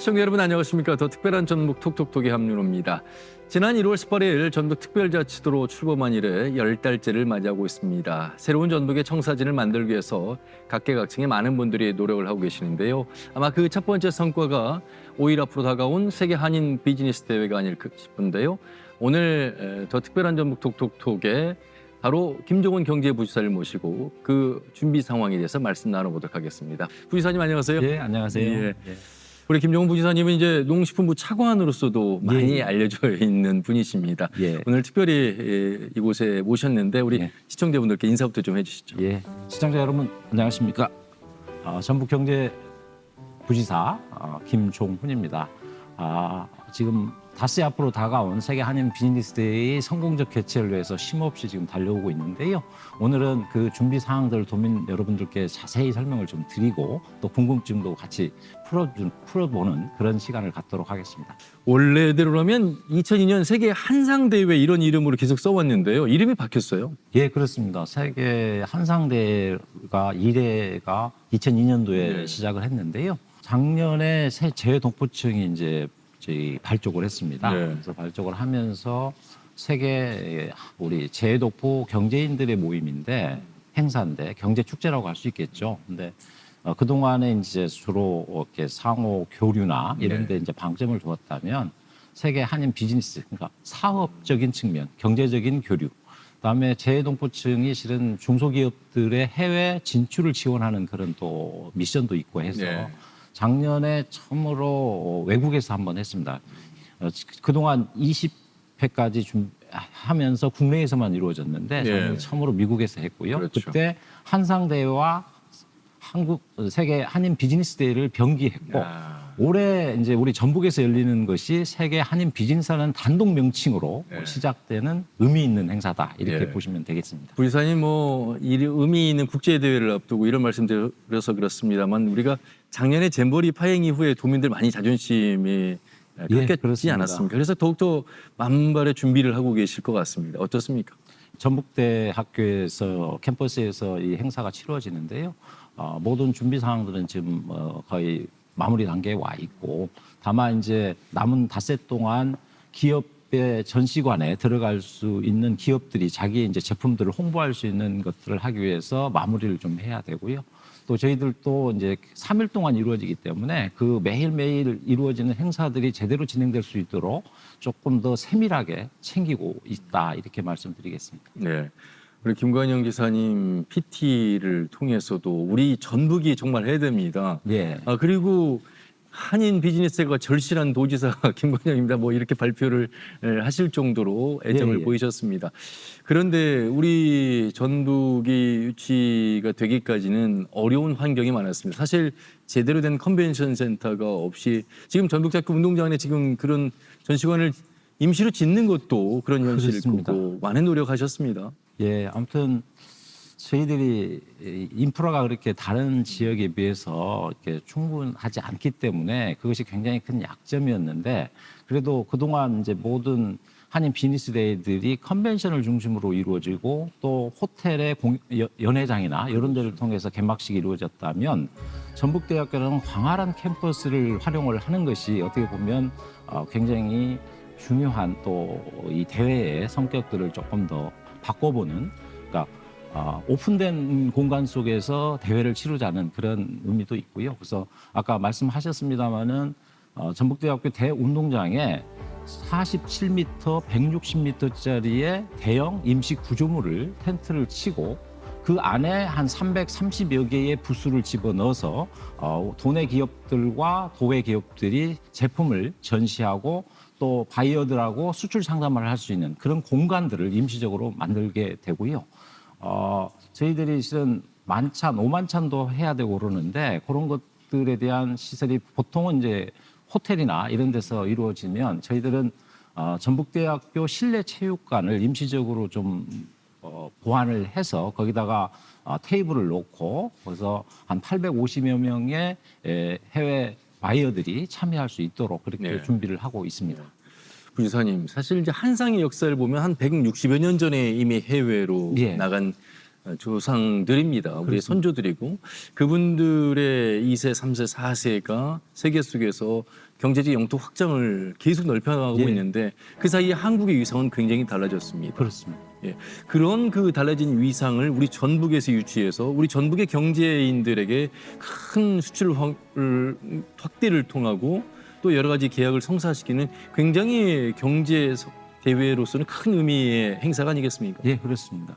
시청자 여러분 안녕하십니까. 더 특별한 전북 톡톡톡의 함윤호입니다. 지난 1월 18일 전북 특별자치도로 출범한 이래 10달째를 맞이하고 있습니다. 새로운 전북의 청사진을 만들기 위해서 각계각층의 많은 분들이 노력을 하고 계시는데요. 아마 그 첫 번째 성과가 5일 앞으로 다가온 세계 한인 비즈니스 대회가 아닐까 싶은데요. 오늘 더 특별한 전북 톡톡톡에 바로 김종훈 경제부지사를 모시고 그 준비 상황에 대해서 말씀 나눠보도록 하겠습니다. 부지사님 안녕하세요. 예, 안녕하세요. 예. 예. 우리 김종훈 부지사님은 이제 농식품부 차관으로서도 많이 알려져 있는 분이십니다. 예. 오늘 특별히 이곳에 모셨는데 우리 예. 시청자분들께 인사부터 좀 해주시죠. 예, 시청자 여러분 안녕하십니까? 전북경제부지사 김종훈입니다. 지금 닷새 앞으로 다가온 세계 한인 비즈니스 데이 성공적 개최를 위해서 쉼없이 지금 달려오고 있는데요. 오늘은 그 준비 사항들을 도민 여러분들께 자세히 설명을 좀 드리고 또 궁금증도 같이 풀어보는 그런 시간을 갖도록 하겠습니다. 원래대로라면 2002년 세계 한상대회 이런 이름으로 계속 써왔는데요. 이름이 바뀌었어요. 예, 그렇습니다. 세계 한상대회가 1회가 2002년도에 시작을 했는데요. 작년에 새 재외동포청이 이제 저희 발족을 했습니다. 네. 그래서 발족을 하면서 세계 우리 재외동포 경제인들의 모임인데 행사인데 경제 축제라고 할 수 있겠죠. 근데 그 동안에 이제 주로 이렇게 상호 교류나 이런 데 이제 방점을 두었다면 세계 한인 비즈니스, 그러니까 사업적인 측면, 경제적인 교류. 그다음에 재외동포층이 실은 중소기업들의 해외 진출을 지원하는 그런 또 미션도 있고 해서 작년에 처음으로 외국에서 한번 했습니다. 그동안 20회까지 하면서 국내에서만 이루어졌는데 작년에 처음으로 미국에서 했고요. 그렇죠. 그때 한상대회와 한국 세계 한인 비즈니스 대회를 병기했고 올해 이제 우리 전북에서 열리는 것이 세계 한인 비즈니스라는 단독 명칭으로 시작되는 의미 있는 행사다 이렇게 보시면 되겠습니다. 부지사님 이 의미 있는 국제 대회를 앞두고 이런 말씀드려서 그렇습니다만 우리가 작년에 잼버리 파행 이후에 도민들 많이 자존심이 깎였지 않았습니까? 그래서 더욱더 만발의 준비를 하고 계실 것 같습니다. 어떻습니까? 전북대학교에서 캠퍼스에서 이 행사가 치러지는데요. 모든 준비 사항들은 지금 거의 마무리 단계에 와 있고 다만 이제 남은 닷새 동안 기업의 전시관에 들어갈 수 있는 기업들이 자기의 이제 제품들을 홍보할 수 있는 것들을 하기 위해서 마무리를 좀 해야 되고요. 또 저희들도 이제 3일 동안 이루어지기 때문에 그 매일매일 이루어지는 행사들이 제대로 진행될 수 있도록 조금 더 세밀하게 챙기고 있다 이렇게 말씀드리겠습니다. 네. 우리 김관영 기사님 PT를 통해서도 우리 전북이 정말 해야 됩니다. 예. 그리고 한인 비즈니스가 절실한 도지사 김관영입니다. 이렇게 발표를 하실 정도로 애정을 보이셨습니다. 그런데 우리 전북이 유치가 되기까지는 어려운 환경이 많았습니다. 사실 제대로 된 컨벤션 센터가 없이 지금 전북대학교 운동장 안에 지금 그런 전시관을 임시로 짓는 것도 그런 현실일 거고 많은 노력하셨습니다. 예, 아무튼 저희들이 인프라가 그렇게 다른 지역에 비해서 이렇게 충분하지 않기 때문에 그것이 굉장히 큰 약점이었는데 그래도 그동안 이제 모든 한인 비즈니스 데이들이 컨벤션을 중심으로 이루어지고 또 호텔의 연회장이나 이런 데를 통해서 개막식이 이루어졌다면 전북대학교는 광활한 캠퍼스를 활용을 하는 것이 어떻게 보면 굉장히 중요한 또 이 대회의 성격들을 조금 더 바꿔보는, 그러니까 오픈된 공간 속에서 대회를 치르자는 그런 의미도 있고요. 그래서 아까 말씀하셨습니다마는 전북대학교 대운동장에 47m, 160m짜리의 대형 임시 구조물을 텐트를 치고 그 안에 한 330여 개의 부스를 집어넣어서 도내 기업들과 도외 기업들이 제품을 전시하고 또 바이어들하고 수출 상담을 할 수 있는 그런 공간들을 임시적으로 만들게 되고요. 저희들이 실은 만찬, 오만찬도 해야 되고 그러는데 그런 것들에 대한 시설이 보통은 이제 호텔이나 이런 데서 이루어지면 저희들은 전북대학교 실내 체육관을 임시적으로 좀 보완을 해서 거기다가 테이블을 놓고 그래서 한 850여 명의 해외 바이어들이 참여할 수 있도록 그렇게 준비를 하고 있습니다. 부지사님, 사실 이제 한상의 역사를 보면 한 160여 년 전에 이미 해외로 나간 조상들입니다. 우리의 선조들이고 그분들의 2세, 3세, 4세가 세계 속에서 경제적 영토 확장을 계속 넓혀가고 예. 있는데 그 사이에 한국의 위상은 굉장히 달라졌습니다. 그렇습니다. 예. 그런 그 달라진 위상을 우리 전북에서 유치해서 우리 전북의 경제인들에게 큰 수출 확대를 통하고 또 여러 가지 계약을 성사시키는 굉장히 경제 대회로서는 큰 의미의 행사가 아니겠습니까? 예, 그렇습니다.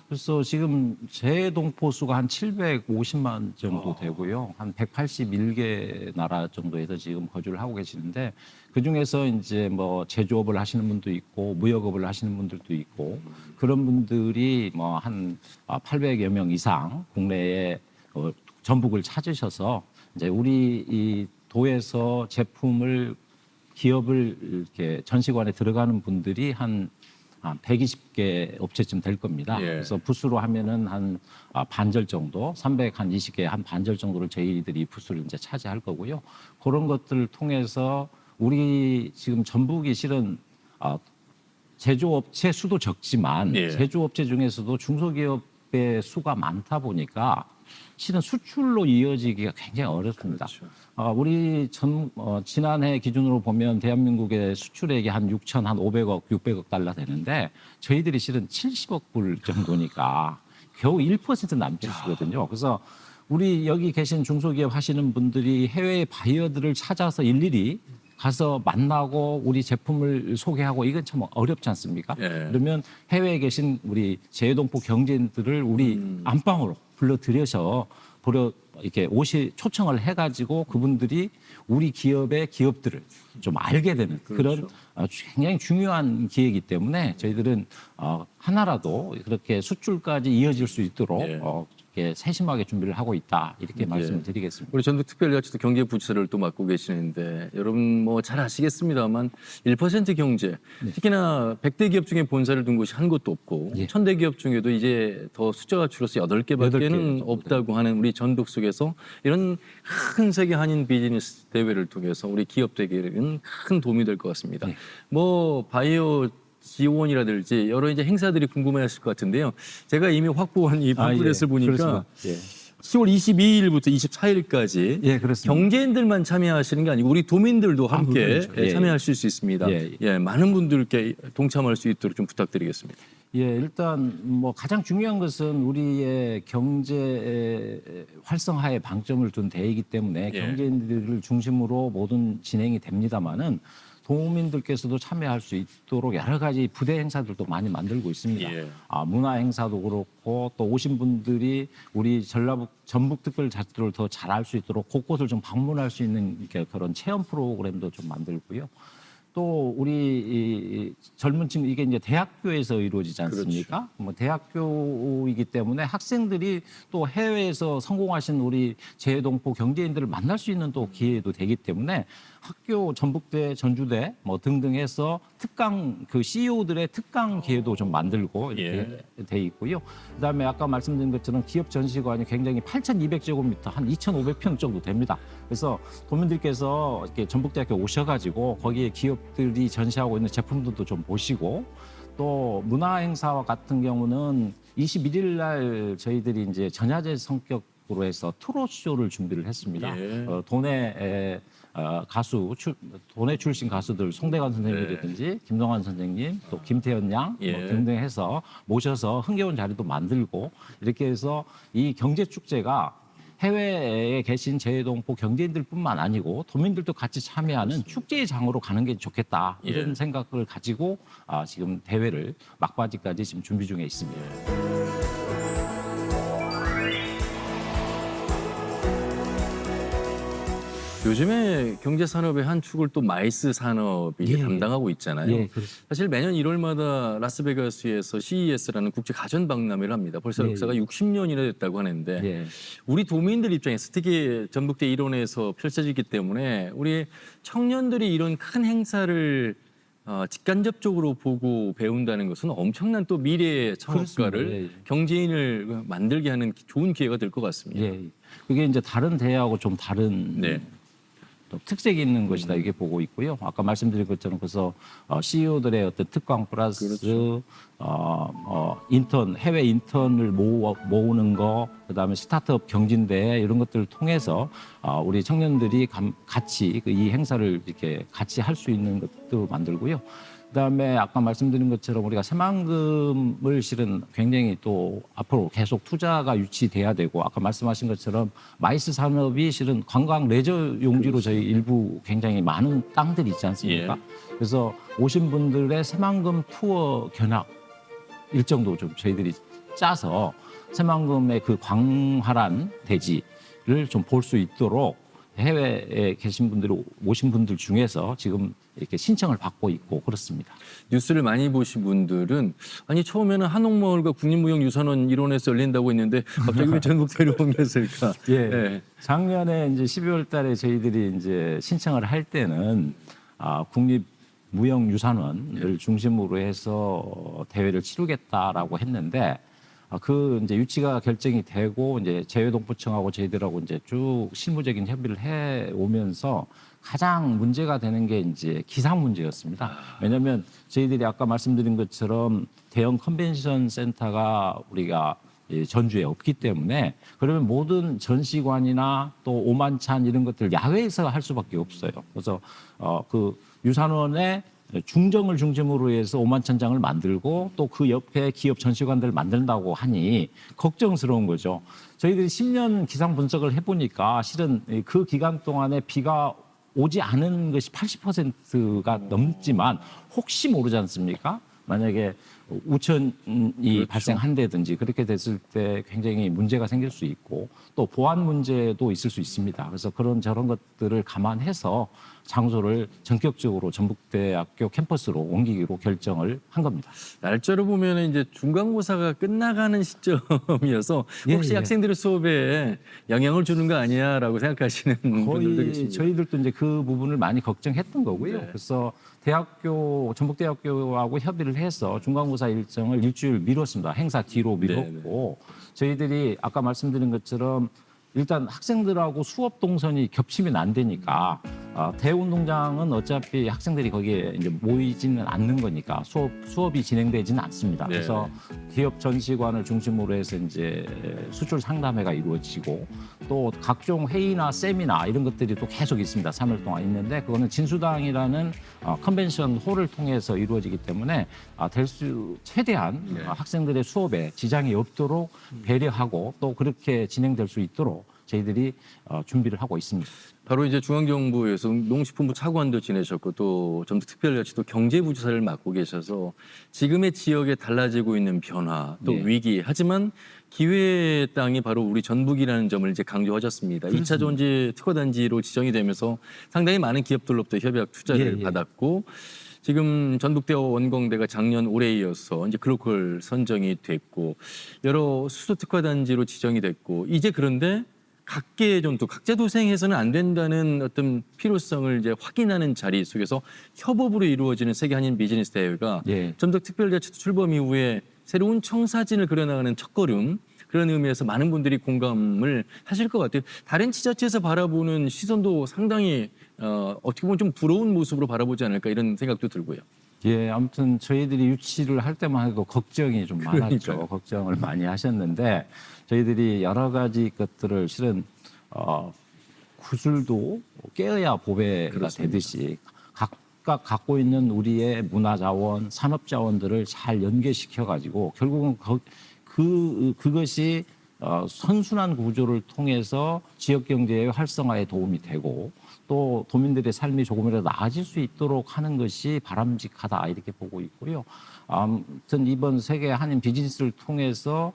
그래서 지금 재동포수가 한 750만 정도 되고요. 한 181개 나라 정도에서 지금 거주를 하고 계시는데 그중에서 이제 뭐 제조업을 하시는 분도 있고 무역업을 하시는 분들도 있고 그런 분들이 뭐 한 800여 명 이상 국내에 전북을 찾으셔서 이제 우리 이 도에서 제품을 기업을 이렇게 전시관에 들어가는 분들이 한 120개 업체쯤 될 겁니다. 예. 그래서 부수로 하면은 한 반절 정도, 320개 한 반절 정도를 저희들이 부수를 이제 차지할 거고요. 그런 것들을 통해서 우리 지금 전북이 실은 제조업체 수도 적지만 예. 제조업체 중에서도 중소기업의 수가 많다 보니까 실은 수출로 이어지기가 굉장히 어렵습니다. 그렇죠. 우리 지난해 기준으로 보면 대한민국의 수출액이 한 6,500억, 600억 달러 되는데 저희들이 실은 70억 불 정도니까 겨우 1% 남짓이거든요. 그래서 우리 여기 계신 중소기업 하시는 분들이 해외 바이어들을 찾아서 일일이 가서 만나고 우리 제품을 소개하고 이건 참 어렵지 않습니까? 예. 그러면 해외에 계신 우리 재동포 경제인들을 우리 안방으로 불러들여서 이렇게 초청을 해가지고 그분들이 우리 기업의 기업들을 좀 알게 되는 그런 굉장히 중요한 기회이기 때문에 저희들은 하나라도 그렇게 수출까지 이어질 수 있도록 예. 이렇게 세심하게 준비를 하고 있다 이렇게 말씀을 드리겠습니다. 우리 전북특별자치도 경제부처를 또 맡고 계시는데 여러분 뭐 잘 아시겠습니다만 1% 경제 특히나 100대 기업 중에 본사를 둔 곳이 한 곳도 없고 예. 1000대 기업 중에도 이제 더 숫자가 줄어서 8개밖에는 8개 없다고 하는 우리 전북 속에서 이런 큰 세계 한인 비즈니스 대회를 통해서 우리 기업들에게는 큰 도움이 될 것 같습니다. 네. 뭐 바이오 지원이라든지 여러 이제 행사들이 궁금해하실 것 같은데요. 제가 이미 확보한 이 팜플렛을 보니까 그렇습니다. 10월 22일부터 24일까지 예, 그렇습니다. 경제인들만 참여하시는 게 아니고 우리 도민들도 함께 그렇죠. 예, 참여하실 수 있습니다. 예. 많은 분들께 동참할 수 있도록 좀 부탁드리겠습니다. 예, 일단 뭐 가장 중요한 것은 우리의 경제 활성화에 방점을 둔 대회이기 때문에 예. 경제인들을 중심으로 모든 진행이 됩니다만은 도민들께서도 참여할 수 있도록 여러 가지 부대 행사들도 많이 만들고 있습니다. 예. 문화 행사도 그렇고 또 오신 분들이 우리 전북특별자치도를 더 잘 알 수 있도록 곳곳을 좀 방문할 수 있는 이렇게 그런 체험 프로그램도 좀 만들고요. 또 우리 이 젊은 친구 이게 이제 대학교에서 이루어지지 않습니까? 뭐 대학교이기 때문에 학생들이 또 해외에서 성공하신 우리 재동포 경제인들을 만날 수 있는 또 기회도 되기 때문에 학교 전북대, 전주대 뭐 등등 해서 특강 그 CEO들의 특강 기회도 좀 만들고 이렇게 돼 있고요. 그다음에 아까 말씀드린 것처럼 기업 전시관이 굉장히 8,200제곱미터 한 2,500평 정도 됩니다. 그래서 도민들께서 이렇게 전북대학교 오셔가지고 거기에 기업들이 전시하고 있는 제품들도 좀 보시고 또 문화 행사와 같은 경우는 21일 날 저희들이 이제 전야제 성격으로 해서 트롯 쇼를 준비를 했습니다. 예. 도내 도내 출신 가수들 송대관 선생님이라든지 김동완 선생님 또 김태현 양 예. 뭐 등등 해서 모셔서 흥겨운 자리도 만들고 이렇게 해서 이 경제 축제가 해외에 계신 재동포 경제인들뿐만 아니고 도민들도 같이 참여하는 축제의 장으로 가는 게 좋겠다 이런 예. 생각을 가지고 지금 대회를 막바지까지 지금 준비 중에 있습니다. 요즘에 경제 산업의 한 축을 또 마이스 산업이 예. 담당하고 있잖아요. 예, 그렇습니다. 사실 매년 1월마다 라스베가스에서 CES라는 국제 가전 박람회를 합니다. 벌써 예, 역사가 60년이나 됐다고 하는데 예. 우리 도민들 입장에서 특히 전북대 일원에서 펼쳐지기 때문에 우리 청년들이 이런 큰 행사를 직간접적으로 보고 배운다는 것은 엄청난 또 미래의 창업가를 그렇습니다. 예, 예. 경제인을 만들게 하는 좋은 기회가 될 것 같습니다. 예. 그게 이제 다른 대회하고 좀 다른 네. 또 특색이 있는 것이다 이렇게 보고 있고요. 아까 말씀드린 것처럼 그래서 CEO들의 어떤 특강 플러스 그렇죠. 인턴 해외 인턴을 모으는 거, 그다음에 스타트업 경진대회 이런 것들을 통해서 우리 청년들이 같이 이 행사를 이렇게 같이 할 수 있는 것도 만들고요. 그다음에 아까 말씀드린 것처럼 우리가 새만금을 실은 굉장히 또 앞으로 계속 투자가 유치돼야 되고, 아까 말씀하신 것처럼 마이스 산업이 실은 관광 레저 용지로 저희 일부 굉장히 많은 땅들이 있지 않습니까? 그래서 오신 분들의 새만금 투어 견학 일정도 좀 저희들이 짜서 새만금의 그 광활한 대지를 좀 볼 수 있도록 해외에 계신 분들이 오신 분들 중에서 지금 이렇게 신청을 받고 있고 그렇습니다. 뉴스를 많이 보신 분들은 아니 처음에는 한옥마을과 국립무형유산원 일원에서 열린다고 했는데 갑자기 왜 전북 데려오면서일까? 예. 작년에 이제 12월 달에 저희들이 이제 신청을 할 때는 국립무형유산원을 중심으로 해서 대회를 치르겠다라고 했는데 그 이제 유치가 결정이 되고 이제 재외동포청하고 저희들하고 이제 쭉 실무적인 협의를 해 오면서 가장 문제가 되는 게 이제 기상 문제였습니다. 왜냐하면 저희들이 아까 말씀드린 것처럼 대형 컨벤션 센터가 우리가 전주에 없기 때문에 그러면 모든 전시관이나 또 오만찬 이런 것들 야외에서 할 수밖에 없어요. 그래서 그 유산원의 중정을 중심으로 해서 오만천장을 만들고 또 그 옆에 기업 전시관들을 만든다고 하니 걱정스러운 거죠. 저희들이 10년 기상 분석을 해보니까 실은 그 기간 동안에 비가 오지 않은 것이 80%가 넘지만 혹시 모르지 않습니까? 만약에 우천이 그렇죠. 발생한다든지 그렇게 됐을 때 굉장히 문제가 생길 수 있고 또 보안 문제도 있을 수 있습니다. 그래서 저런 것들을 감안해서 장소를 전격적으로 전북대학교 캠퍼스로 옮기기로 결정을 한 겁니다. 날짜로 보면 이제 중간고사가 끝나가는 시점이어서 혹시 예. 학생들의 수업에 영향을 주는 거 아니야라고 생각하시는 분들도 거의 계십니다. 저희들도 이제 그 부분을 많이 걱정했던 거고요. 네. 그래서 전북대학교하고 협의를 해서 중간고사 일정을 일주일 미뤘습니다. 행사 뒤로 미뤘고 저희들이 아까 말씀드린 것처럼 일단 학생들하고 수업 동선이 겹치면 안 되니까 대운동장은 어차피 학생들이 거기에 이제 모이지는 않는 거니까 수업이 진행되지는 않습니다. 네. 그래서 기업 전시관을 중심으로 해서 이제 수출 상담회가 이루어지고 또 각종 회의나 세미나 이런 것들이 또 계속 있습니다. 3일 동안 있는데 그거는 진수당이라는 컨벤션 홀을 통해서 이루어지기 때문에 최대한 네. 학생들의 수업에 지장이 없도록 배려하고 또 그렇게 진행될 수 있도록 저희들이 준비를 하고 있습니다. 바로 이제 중앙정부에서 농식품부 차관도 지내셨고 또 전북특별자치도 경제부지사를 맡고 계셔서 지금의 지역에 달라지고 있는 변화 또 예. 위기 하지만 기회의 땅이 바로 우리 전북이라는 점을 이제 강조하셨습니다. 2차 전지 특허단지로 지정이 되면서 상당히 많은 기업들로부터 협약 투자를 예. 받았고 지금 전북대와 원광대가 작년 올해에 이어서 이제 글로컬 선정이 됐고 여러 수소 특허단지로 지정이 됐고 이제 그런데 각계의 전투, 각자도생해서는 안 된다는 어떤 필요성을 이제 확인하는 자리 속에서 협업으로 이루어지는 세계 한인 비즈니스 대회가 예. 전북특별자치도 출범 이후에 새로운 청사진을 그려나가는 첫걸음 그런 의미에서 많은 분들이 공감을 하실 것 같아요. 다른 지자체에서 바라보는 시선도 상당히 어떻게 보면 좀 부러운 모습으로 바라보지 않을까 이런 생각도 들고요. 예, 아무튼 저희들이 유치를 할 때만 해도 걱정이 좀 많았죠. 그러니까요. 걱정을 많이 하셨는데 저희들이 여러 가지 것들을 실은 구슬도 깨어야 보배가 그렇습니다. 되듯이 각각 갖고 있는 우리의 문화 자원, 산업 자원들을 잘 연계시켜 가지고 결국은 그것이 선순환 구조를 통해서 지역 경제의 활성화에 도움이 되고 또 도민들의 삶이 조금이라도 나아질 수 있도록 하는 것이 바람직하다 이렇게 보고 있고요. 아무튼 이번 세계 한인 비즈니스를 통해서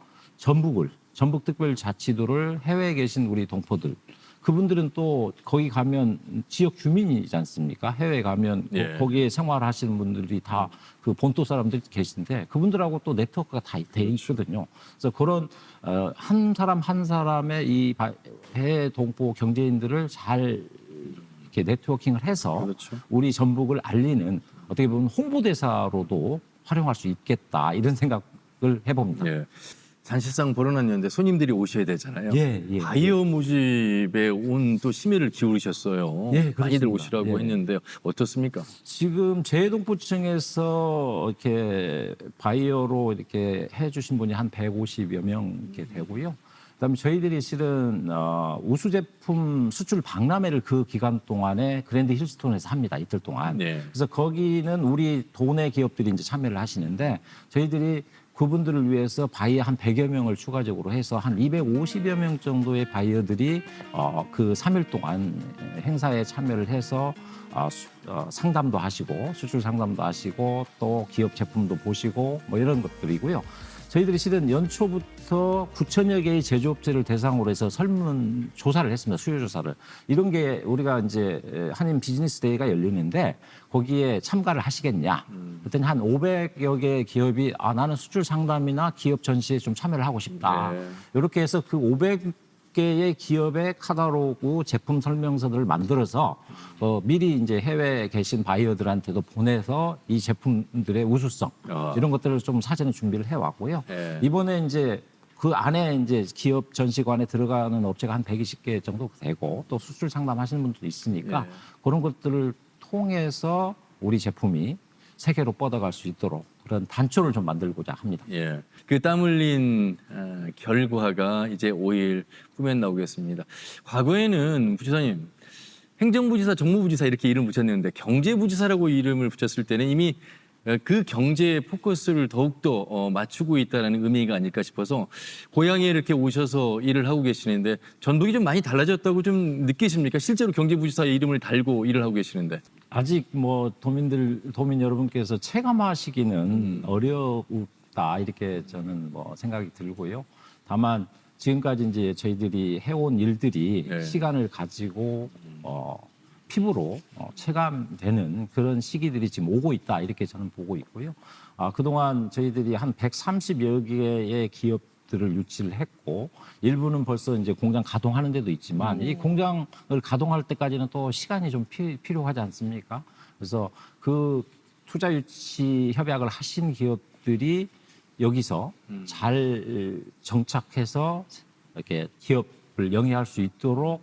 전북특별자치도를 해외에 계신 우리 동포들 그분들은 또 거기 가면 지역 주민이지 않습니까? 해외에 가면 예. 거기에 생활하시는 분들이 다 그 본토 사람들이 계신데 그분들하고 또 네트워크가 다 돼 있거든요. 그래서 그런 한 사람 한 사람의 이 해외 동포 경제인들을 잘 이렇게 네트워킹을 해서 그렇죠. 우리 전북을 알리는 어떻게 보면 홍보대사로도 활용할 수 있겠다 이런 생각을 해봅니다. 예. 사실상 벌어놨는데 손님들이 오셔야 되잖아요. 예. 바이어 모집에 온 또 심혈을 기울이셨어요. 예, 그렇습니다. 많이들 오시라고 예. 했는데요. 어떻습니까? 지금 재동포청에서 이렇게 바이어로 이렇게 해주신 분이 한 150여 명 이렇게 되고요. 그다음에 저희들이 실은 우수 제품 수출 박람회를 그 기간 동안에 그랜드 힐스톤에서 합니다. 이틀 동안. 네. 그래서 거기는 우리 도내 기업들이 이제 참여를 하시는데 저희들이 그분들을 위해서 바이어 한 100여 명을 추가적으로 해서 한 250여 명 정도의 바이어들이 그 3일 동안 행사에 참여를 해서 상담도 하시고 수출 상담도 하시고 또 기업 제품도 보시고 뭐 이런 것들이고요. 저희들이 실은 연초부터 9천여 개의 제조업체를 대상으로 해서 설문 조사를 했습니다. 수요 조사를. 이런 게 우리가 이제 한인 비즈니스 데이가 열리는데 거기에 참가를 하시겠냐. 그랬더니 한 500여 개의 기업이 나는 수출 상담이나 기업 전시에 좀 참여를 하고 싶다. 네. 이렇게 해서 그 500개의 기업의 카탈로그 제품 설명서들을 만들어서 미리 이제 해외에 계신 바이어들한테도 보내서 이 제품들의 우수성 이런 것들을 좀 사전에 준비를 해왔고요. 네. 이번에 이제 그 안에 이제 기업 전시관에 들어가는 업체가 한 120개 정도 되고 또 수출 상담하시는 분들도 있으니까 네. 그런 것들을 통해서 우리 제품이 세계로 뻗어갈 수 있도록 그런 단초를 좀 만들고자 합니다. 예. 그 땀 흘린 결과가 이제 5일 후면 나오겠습니다. 과거에는 부지사님 행정부지사, 정무부지사 이렇게 이름 붙였는데 경제부지사라고 이름을 붙였을 때는 이미 그 경제에 포커스를 더욱더 맞추고 있다는 의미가 아닐까 싶어서 고향에 이렇게 오셔서 일을 하고 계시는데 전북이 좀 많이 달라졌다고 좀 느끼십니까? 실제로 경제부지사의 이름을 달고 일을 하고 계시는데. 아직 뭐 도민 여러분께서 체감하시기는 어렵다 이렇게 저는 뭐 생각이 들고요. 다만 지금까지 이제 저희들이 해온 일들이 네. 시간을 가지고 피부로 체감되는 그런 시기들이 지금 오고 있다 이렇게 저는 보고 있고요. 그동안 저희들이 한 130여 개의 기업들을 유치를 했고 일부는 벌써 이제 공장 가동하는 데도 있지만 이 공장을 가동할 때까지는 또 시간이 좀 필요하지 않습니까? 그래서 그 투자 유치 협약을 하신 기업들이 여기서 잘 정착해서 이렇게 기업을 영위할 수 있도록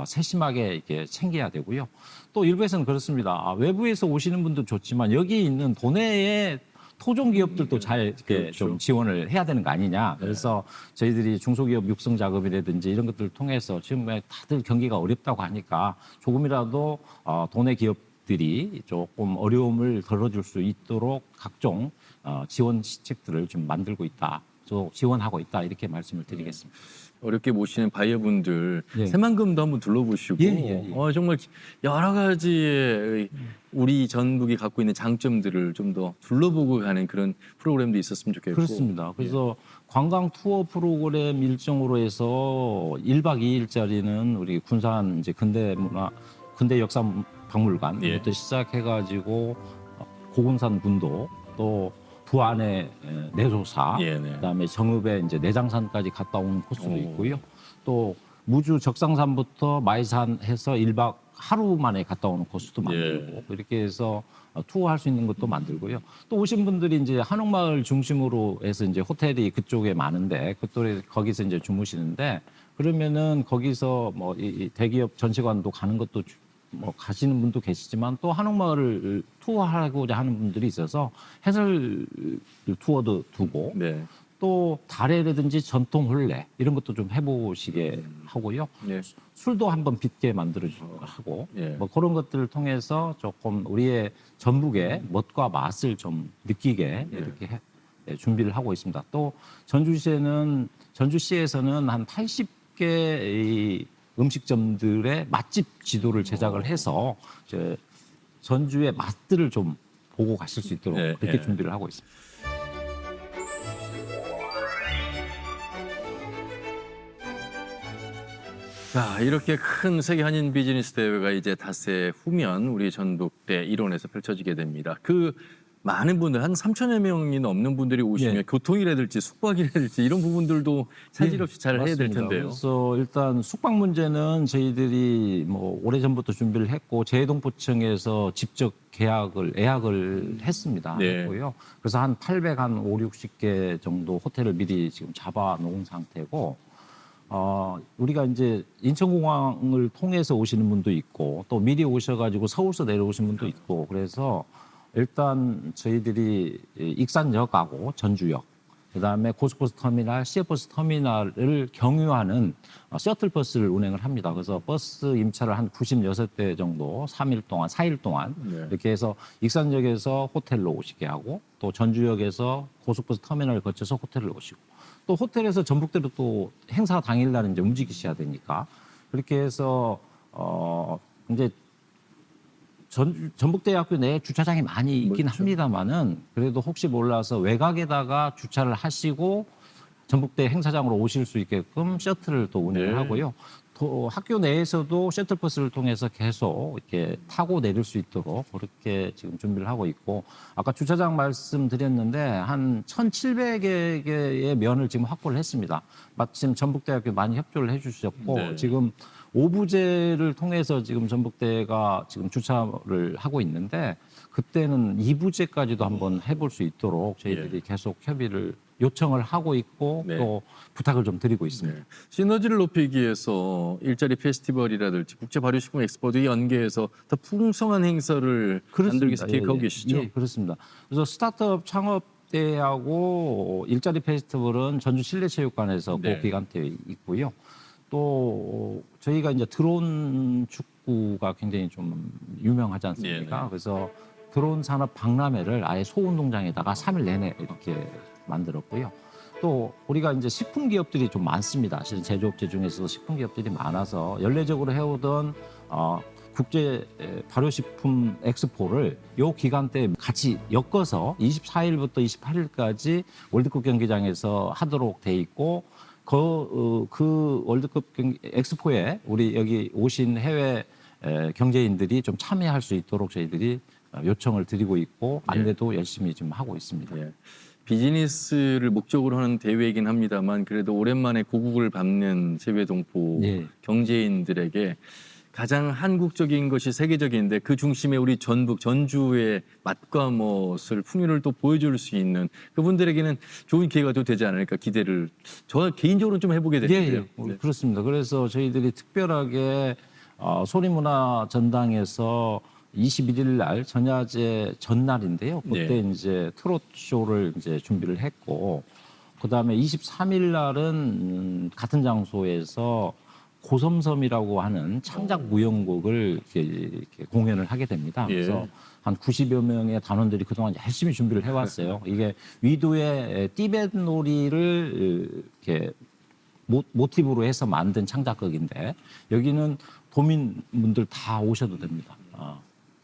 세심하게 이렇게 챙겨야 되고요. 또 일부에서는 그렇습니다. 외부에서 오시는 분도 좋지만 여기 있는 도내의 토종 기업들도 잘 이렇게 그렇죠. 좀 지원을 해야 되는 거 아니냐. 그래서 저희들이 중소기업 육성 작업이라든지 이런 것들을 통해서 지금 다들 경기가 어렵다고 하니까 조금이라도 도내 기업들이 조금 어려움을 덜어줄 수 있도록 각종 지원 시책들을 좀 만들고 있다. 또 지원하고 있다 이렇게 말씀을 드리겠습니다. 어렵게 모시는 바이어분들 예. 새만금도 한번 둘러보시고 예. 정말 여러 가지의 우리 전북이 갖고 있는 장점들을 좀 더 둘러보고 가는 그런 프로그램도 있었으면 좋겠고. 그렇습니다. 그래서 관광 투어 프로그램 일정으로 해서 1박 2일짜리는 우리 군산 이제 근대 역사 박물관부터 예. 시작해가지고 고군산 군도 또 부안의 내소사, 그다음에 정읍의 이제 내장산까지 갔다 오는 코스도 있고요. 또 무주 적상산부터 마이산 해서 1박 하루 만에 갔다 오는 코스도 만들고 이렇게 해서 투어할 수 있는 것도 만들고요. 또 오신 분들이 이제 한옥마을 중심으로 해서 이제 호텔이 그쪽에 많은데 그쪽에 거기서 이제 주무시는데 그러면은 거기서 뭐 이 대기업 전시관도 가는 것도 뭐 가시는 분도 계시지만 또 한옥마을을 투어하고자 하는 분들이 있어서 해설 투어도 두고 또 달래라든지 전통 혼례 이런 것도 좀 해보시게 하고요. 술도 한번 빚게 만들어주고 하고 뭐 그런 것들을 통해서 조금 우리의 전북의 멋과 맛을 좀 느끼게 이렇게 준비를 하고 있습니다. 또 전주시에서는 한 80개의 음식점들의 맛집 지도를 제작을 해서 이제 전주의 맛들을 좀 보고 가실 수 있도록 그렇게 준비를 하고 있습니다. 자, 이렇게 큰 세계 한인 비즈니스 대회가 이제 닷새 후면 우리 전북대 일원에서 펼쳐지게 됩니다. 그 많은 분들 한 3천여 명이 넘는 분들이 오시면 예. 교통이라든지 숙박이라든지 이런 부분들도 차질 없이 잘 해야 될 맞습니다. 텐데요. 그래서 일단 숙박 문제는 저희들이 뭐 오래전부터 준비를 했고 재동포청에서 직접 예약을 했습니다. 네. 했고요. 그래서 한 5, 60개 정도 호텔을 미리 지금 잡아 놓은 상태고 우리가 이제 인천공항을 통해서 오시는 분도 있고 또 미리 오셔가지고 서울서 내려오신 분도 있고 그래서 일단 저희들이 익산역하고 전주역 그다음에 고속버스 터미널, 시외버스 터미널을 경유하는 셔틀버스를 운행을 합니다. 그래서 버스 임차를 한 96대 정도 3일 동안, 4일 동안 네. 이렇게 해서 익산역에서 호텔로 오시게 하고 또 전주역에서 고속버스 터미널을 거쳐서 호텔로 오시고 또 호텔에서 전북대로 또 행사 당일날 이제 움직이셔야 되니까 그렇게 해서 이제 전북대학교 내에 주차장이 많이 있긴 그렇죠. 합니다만은 그래도 혹시 몰라서 외곽에다가 주차를 하시고 전북대 행사장으로 오실 수 있게끔 셔틀을 또 운행을 네. 하고요. 또 학교 내에서도 셔틀버스를 통해서 계속 이렇게 타고 내릴 수 있도록 그렇게 지금 준비를 하고 있고 아까 주차장 말씀드렸는데 한 1,700개의 면을 지금 확보를 했습니다. 마침 전북대학교 많이 협조를 해주셨고 네. 지금 오부제를 통해서 지금 전북대가 지금 주차를 하고 있는데 그때는 이부제까지도 한번 해볼 수 있도록 저희들이 계속 협의를 요청을 하고 있고 네. 또 부탁을 좀 드리고 있습니다. 네. 시너지를 높이기 위해서 일자리 페스티벌이라든지 국제발효식품 엑스포도 연계해서 더 풍성한 행사를 만들기 위해서 기획하고 계시죠? 예, 그렇습니다. 그래서 스타트업 창업대하고 일자리 페스티벌은 전주 실내체육관에서 네. 그 기간대에 있고요. 또 저희가 이제 드론 축구가 굉장히 좀 유명하지 않습니까? 네네. 그래서 드론 산업 박람회를 아예 소운동장에다가 3일 내내 이렇게 만들었고요. 또 우리가 이제 식품 기업들이 좀 많습니다. 실은 제조업체 중에서도 식품 기업들이 많아서 연례적으로 해오던 국제 발효식품 엑스포를 요 기간대에 같이 엮어서 24일부터 28일까지 월드컵 경기장에서 하도록 돼 있고 그 월드컵 엑스포에 우리 여기 오신 해외 경제인들이 좀 참여할 수 있도록 저희들이 요청을 드리고 있고 안내도 열심히 좀 하고 있습니다. 예. 비즈니스를 목적으로 하는 대회이긴 합니다만 그래도 오랜만에 고국을 밟는 세외동포 예. 경제인들에게 가장 한국적인 것이 세계적인데 그 중심에 우리 전북, 전주의 맛과 멋을 풍요를 또 보여줄 수 있는 그분들에게는 좋은 기회가 또 되지 않을까 기대를 저 개인적으로 좀 해보게 되는데요. 네. 그렇습니다. 그래서 저희들이 특별하게 소리문화 전당에서 21일 날 전야제 전날인데요. 그때 네. 이제 트로트 쇼를 이제 준비를 했고, 그 다음에 23일 날은 같은 장소에서 고섬섬이라고 하는 창작 무용곡을 이렇게 공연을 하게 됩니다. 예. 그래서 한 90여 명의 단원들이 그동안 열심히 준비를 해왔어요. 이게 위도의 띠벳 놀이를 이렇게 모티브로 해서 만든 창작극인데 여기는 도민분들 다 오셔도 됩니다.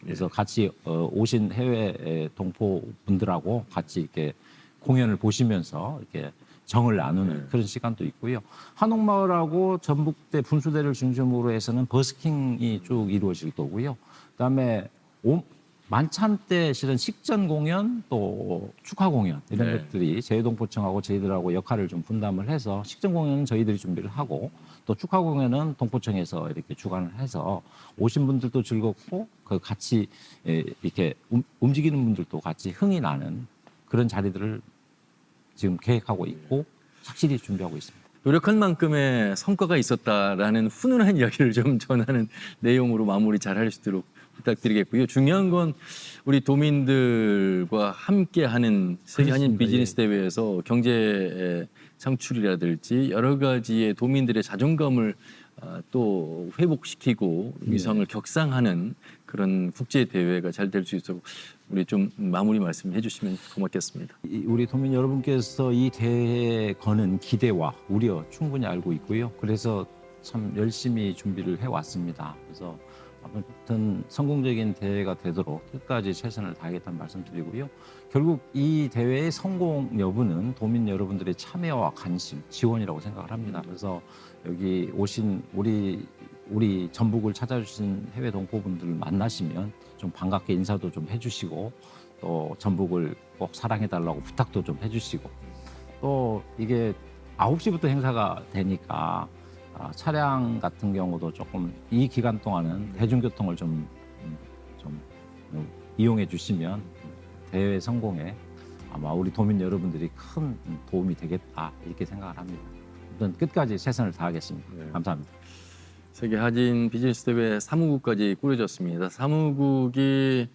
그래서 같이 오신 해외 동포 분들하고 같이 이렇게 공연을 보시면서 이렇게 정을 나누는 그런 시간도 있고요. 한옥마을하고 전북대 분수대를 중심으로 해서는 버스킹이 쭉 이루어질 거고요. 그다음에 만찬 때 실은 식전 공연 또 축하 공연 이런 네. 것들이 제동포청하고 저희들하고 역할을 좀 분담을 해서 식전 공연은 저희들이 준비를 하고 또 축하 공연은 동포청에서 이렇게 주관을 해서 오신 분들도 즐겁고 그 같이 이렇게 움직이는 분들도 같이 흥이 나는 그런 자리들을 지금 계획하고 있고 확실히 준비하고 있습니다. 노력한 만큼의 성과가 있었다라는 훈훈한 이야기를 좀 전하는 내용으로 마무리 잘 할 수 있도록 부탁드리겠고요. 중요한 건 우리 도민들과 함께하는 세계 한인 그렇습니다. 비즈니스 대회에서 경제 창출이라든지 여러 가지의 도민들의 자존감을 또 회복시키고 위상을 격상하는 그런 국제 대회가 잘 될 수 있도록 우리 좀 마무리 말씀해 주시면 고맙겠습니다. 우리 도민 여러분께서 이 대회에 거는 기대와 우려 충분히 알고 있고요. 그래서 참 열심히 준비를 해왔습니다. 그래서 아무튼 성공적인 대회가 되도록 끝까지 최선을 다하겠다는 말씀드리고요. 결국 이 대회의 성공 여부는 도민 여러분들의 참여와 관심, 지원이라고 생각을 합니다. 그래서 여기 오신 우리 전북을 찾아주신 해외 동포분들을 만나시면 좀 반갑게 인사도 좀 해주시고 또 전북을 꼭 사랑해달라고 부탁도 좀 해주시고 또 이게 9시부터 행사가 되니까 차량 같은 경우도 조금 이 기간 동안은 대중교통을 좀 이용해 주시면 대회 성공에 아마 우리 도민 여러분들이 큰 도움이 되겠다 이렇게 생각을 합니다. 아무튼 끝까지 최선을 다하겠습니다. 네. 감사합니다. 세계 한인 비즈니스 대회 사무국까지 꾸려졌습니다. 사무국이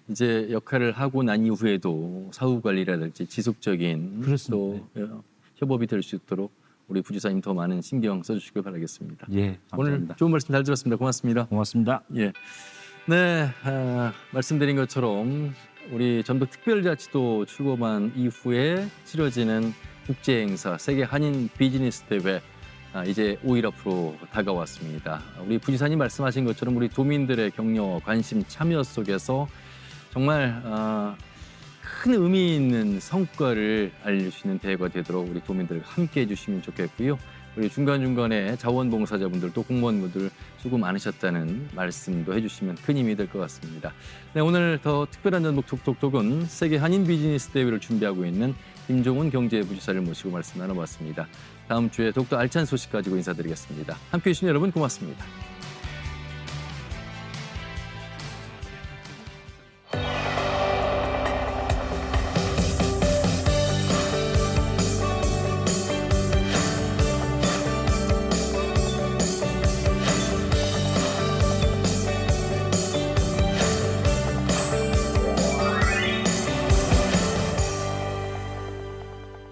이제 역할을 하고 난 이후에도 사후 관리라든지 지속적인 그렇습니다. 또 협업이 될 수 있도록 우리 부지사님 더 많은 신경 써주시길 바라겠습니다. 예, 오늘 감사합니다. 좋은 말씀 잘 들었습니다. 고맙습니다. 고맙습니다. 예, 네, 말씀드린 것처럼 우리 전북특별자치도 출범한 이후에 치러지는 국제 행사 세계 한인 비즈니스 대회 이제 5일 앞으로 다가왔습니다. 우리 부지사님 말씀하신 것처럼 우리 도민들의 격려, 관심, 참여 속에서 정말 큰 의미 있는 성과를 알릴 수 있는 대회가 되도록 우리 도민들 함께 해주시면 좋겠고요. 우리 중간중간에 자원봉사자분들 또 공무원분들 수고 많으셨다는 말씀도 해주시면 큰 힘이 될 것 같습니다. 네, 오늘 더 특별한 전북 톡톡톡은 세계 한인 비즈니스 대회를 준비하고 있는 김종훈 경제부지사를 모시고 말씀 나눠봤습니다. 다음 주에 더욱더 알찬 소식 가지고 인사드리겠습니다. 함께해 주신 여러분 고맙습니다.